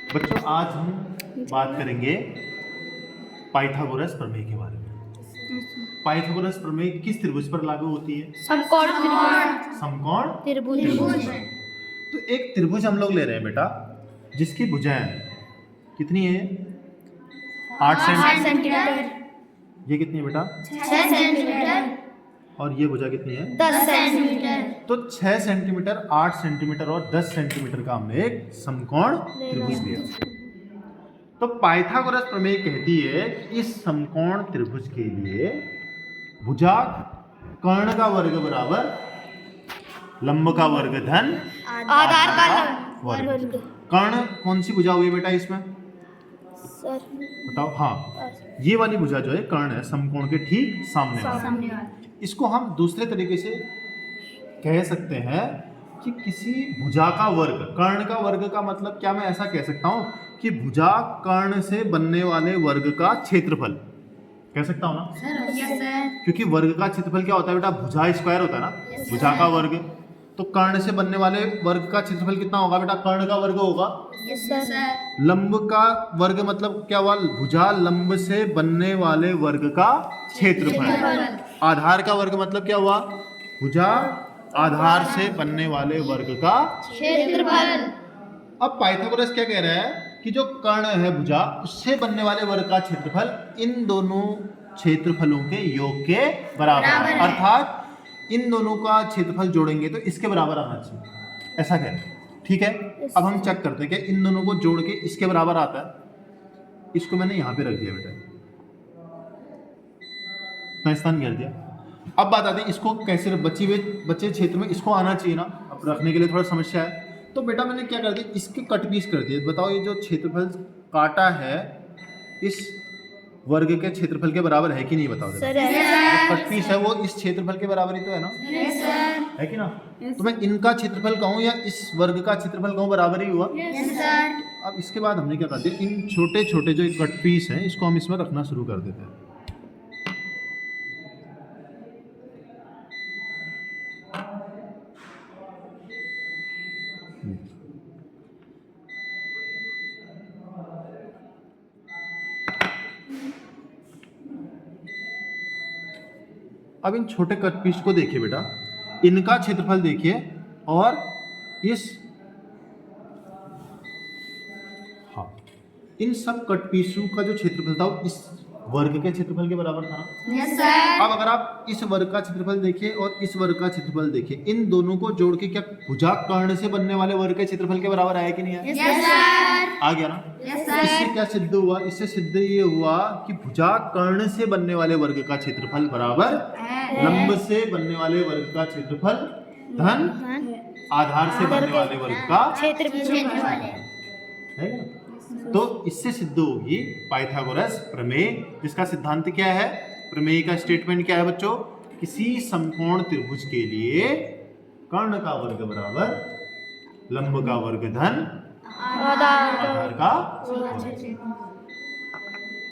बच्चों आज हम बात करेंगे पाइथागोरस प्रमेय के बारे में। पाइथागोरस प्रमेय किस त्रिभुज पर लागू होती है? समकोण त्रिभुज। समकोण त्रिभुज। तो एक त्रिभुज हम लोग ले रहे हैं बेटा, जिसकी भुजाएं कितनी है? 8 सेंटीमीटर। ये कितनी है बेटा? 6 सेंटीमीटर। और ये भुजा कितनी है? 10 सेंटीमीटर। तो 6 सेंटीमीटर, 8 सेंटीमीटर और 10 सेंटीमीटर का हमने एक समकोण त्रिभुज लिया। तो पाइथागोरस प्रमेय कहती है कि इस समकोण त्रिभुज के लिए भुजा कर्ण का वर्ग बराबर लंब का वर्ग धन आधार का वर्ग। कर्ण कौन सी भुजा हुई बेटा इसमें? सर बताओ। हाँ, ये वाली भुजा जो है कर्ण है, समकोण के ठीक सामने वाली। इसको हम दूसरे तरीके से कह सकते हैं कि किसी भुजा का वर्ग। कर्ण का वर्ग का मतलब क्या? मैं ऐसा कह सकता हूं कि भुजा कर्ण से बनने वाले वर्ग का क्षेत्रफल कह सकता हूं ना? Yes sir. क्योंकि वर्ग का क्षेत्रफल क्या होता है बेटा? भुजा स्क्वायर होता है ना, भुजा का वर्ग। तो कर्ण से बनने वाले वर्ग का क्षेत्रफल कितना होगा बेटा? कर्ण का वर्ग होगा। Yes sir. लंब का वर्ग मतलब क्या हुआ? भुजा लंब से बनने वाले वर्ग का क्षेत्रफल। आधार का वर्ग मतलब क्या हुआ? भुजा आधार से बनने वाले वर्ग का क्षेत्रफल। अब पाइथागोरस क्या कह रहा है कि जो कर्ण है भुजा, उससे बनने वाले वर्ग का क्षेत्रफल इन दोनों क्षेत्रफलों के योग के बराबर है। अर्थात इन दोनों का क्षेत्रफल जोड़ेंगे तो इसके बराबर आना चाहिए, ऐसा कह रहे हैं। ठीक है, अब हम चेक करते हैं कि इन दोनों को जोड़ के इसके बराबर आता है। इसको मैंने यहां पे रख दिया बेटा, इतना स्थान कर दिया। अब बात आती है इसको कैसे बचे क्षेत्र में इसको आना चाहिए ना। अब रखने के लिए थोड़ा समस्या है, तो बेटा मैंने क्या कर दिया, इसके कट पीस कर दिए। बताओ ये जो क्षेत्रफल काटा है इस वर्ग के क्षेत्रफल के बराबर है कि नहीं? बताओ सर जो कट पीस है वो इस क्षेत्रफल के बराबर ही तो है ना? Yes sir. है कि ना? तो मैं इनका क्षेत्रफल कहूँ या इस वर्ग का क्षेत्रफल कहूँ, बराबर ही हुआ। Yes sir. अब इसके बाद हमने क्या कर दिया, इन छोटे छोटे जो कट पीस हैं इसको हम इसमें रखना शुरू कर देते हैं। अब इन छोटे कट पीस को देखिए बेटा, इनका क्षेत्रफल देखिए और इस इन सब कट पीसों का जो क्षेत्रफल था वो इस वर्ग के क्षेत्रफल के बराबर था। Yes sir. अब अगर आप इस वर्ग का क्षेत्रफल देखिए और इस वर्ग का क्षेत्रफल देखिए, इन दोनों को जोड़ के क्या भुजा कर्ण से बनने वाले वर्ग के क्षेत्रफल के बराबर आया कि नहीं आया? Yes sir. आ गया ना? Yes sir. इससे क्या सिद्ध हुआ? इससे सिद्ध ये हुआ कि भुजा कर्ण से बनने वाले वर्ग का क्षेत्रफल बराबर लंब से बनने वाले वर्ग का क्षेत्रफल धन आधार से बनने वाले वर्ग का क्षेत्रफल है ना? तो इससे सिद्ध होगी पाइथागोरस प्रमेय, जिसका सिद्धांत क्या है? प्रमेय का स्टेटमेंट क्या है बच्चों? किसी समकोण त्रिभुज के लिए कर्ण का वर्ग बराबर लंब का वर्ग धन आधार का वर्ग।